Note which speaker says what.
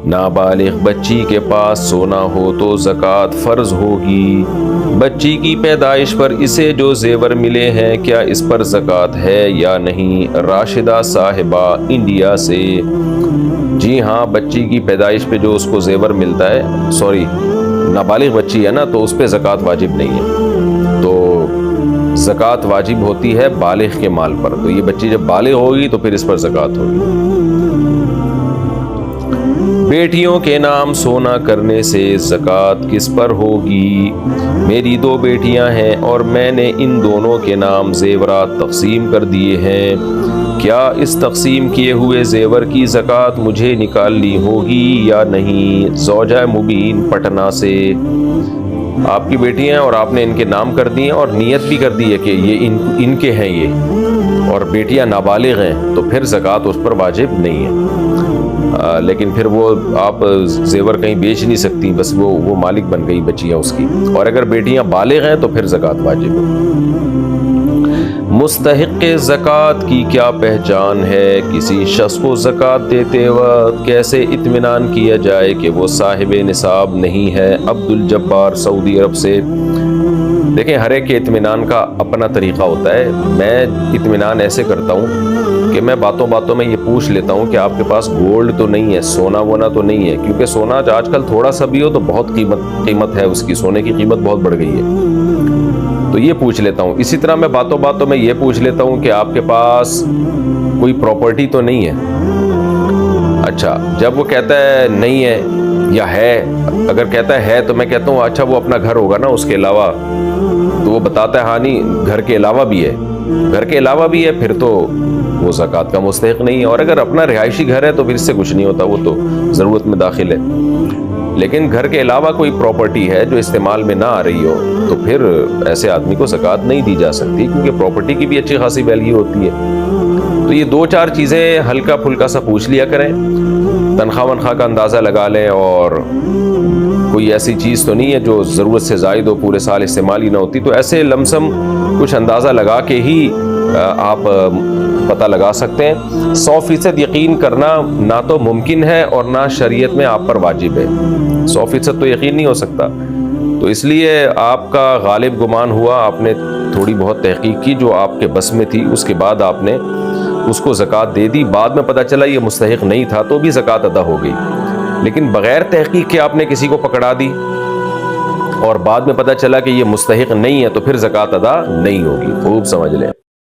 Speaker 1: نابالغ بچی کے پاس سونا ہو تو زکوٰۃ فرض ہوگی۔ بچی کی پیدائش پر اسے جو زیور ملے ہیں کیا اس پر زکوٰۃ ہے یا نہیں؟ راشدہ صاحبہ انڈیا سے۔ جی ہاں، بچی کی پیدائش پہ جو اس کو زیور ملتا ہے، نابالغ بچی ہے نا، تو اس پہ زکوٰۃ واجب نہیں ہے، تو زکوٰۃ واجب ہوتی ہے بالغ کے مال پر۔ تو یہ بچی جب بالغ ہوگی تو پھر اس پر زکوٰۃ ہوگی۔ بیٹیوں کے نام سونا کرنے سے زکوٰۃ کس پر ہوگی؟ میری 2 بیٹیاں ہیں اور میں نے ان دونوں کے نام زیورات تقسیم کر دیے ہیں، کیا اس تقسیم کیے ہوئے زیور کی زکوٰۃ مجھے نکالنی ہوگی یا نہیں؟ زوجہ مبین پٹنہ سے۔ آپ کی بیٹی ہیں اور آپ نے ان کے نام کر دیے اور نیت بھی کر دی ہے کہ یہ ان کے ہیں یہ، اور بیٹیاں نابالغ ہیں، تو پھر زکوٰۃ اس پر واجب نہیں ہے، لیکن پھر وہ آپ زیور کہیں بیچ نہیں سکتی، بس وہ مالک بن گئی بچیاں اس کی، اور اگر بیٹیاں بالغ ہیں تو پھر زکوٰۃ واجب ہے۔ مستحق زکوٰۃ کی کیا پہچان ہے؟ کسی شخص کو زکوٰۃ دیتے وقت کیسے اطمینان کیا جائے کہ وہ صاحب نصاب نہیں ہے؟ عبد الجبار سعودی عرب سے۔ دیکھیں، ہر ایک کے اطمینان کا اپنا طریقہ ہوتا ہے۔ میں اطمینان ایسے کرتا ہوں کہ میں باتوں باتوں میں یہ پوچھ لیتا ہوں کہ آپ کے پاس گولڈ تو نہیں ہے، سونا وونا تو نہیں ہے، کیونکہ سونا آج کل تھوڑا سا بھی ہو تو بہت قیمت ہے اس کی، سونے کی قیمت بہت بڑھ گئی ہے، تو یہ پوچھ لیتا ہوں۔ اسی طرح میں باتوں باتوں میں یہ پوچھ لیتا ہوں کہ آپ کے پاس کوئی پراپرٹی تو نہیں ہے۔ اچھا، جب وہ کہتا ہے نہیں ہے یا ہے، اگر کہتا ہے تو میں کہتا ہوں اچھا وہ اپنا گھر ہوگا نا اس کے علاوہ، تو وہ بتاتا ہے ہاں نہیں، گھر کے علاوہ بھی ہے، گھر کے علاوہ بھی ہے، پھر تو وہ زکوٰۃ کا مستحق نہیں ہے، اور اگر اپنا رہائشی گھر ہے تو پھر اس سے کچھ نہیں ہوتا، وہ تو ضرورت میں داخل ہے۔ لیکن گھر کے علاوہ کوئی پراپرٹی ہے جو استعمال میں نہ آ رہی ہو تو پھر ایسے آدمی کو زکوٰۃ نہیں دی جا سکتی، کیونکہ پراپرٹی کی بھی اچھی خاصی ویلیو ہوتی ہے۔ تو یہ 2-4 چیزیں ہلکا پھلکا سا پوچھ لیا کریں، تنخواہ ونخواہ کا اندازہ لگا لیں، اور کوئی ایسی چیز تو نہیں ہے جو ضرورت سے زائد ہو، پورے سال استعمال ہی نہ ہوتی، تو ایسے لمسم کچھ اندازہ لگا کے ہی آپ پتہ لگا سکتے ہیں۔ 100% یقین کرنا نہ تو ممکن ہے اور نہ شریعت میں آپ پر واجب ہے، 100% تو یقین نہیں ہو سکتا، تو اس لیے آپ کا غالب گمان ہوا، آپ نے تھوڑی بہت تحقیق کی جو آپ کے بس میں تھی، اس کے بعد آپ نے اس کو زکوٰۃ دے دی، بعد میں پتہ چلا یہ مستحق نہیں تھا تو بھی زکوٰۃ ادا ہو گئی۔ لیکن بغیر تحقیق کے آپ نے کسی کو پکڑا دی اور بعد میں پتہ چلا کہ یہ مستحق نہیں ہے تو پھر زکوٰۃ ادا نہیں ہوگی۔ خوب سمجھ لیں۔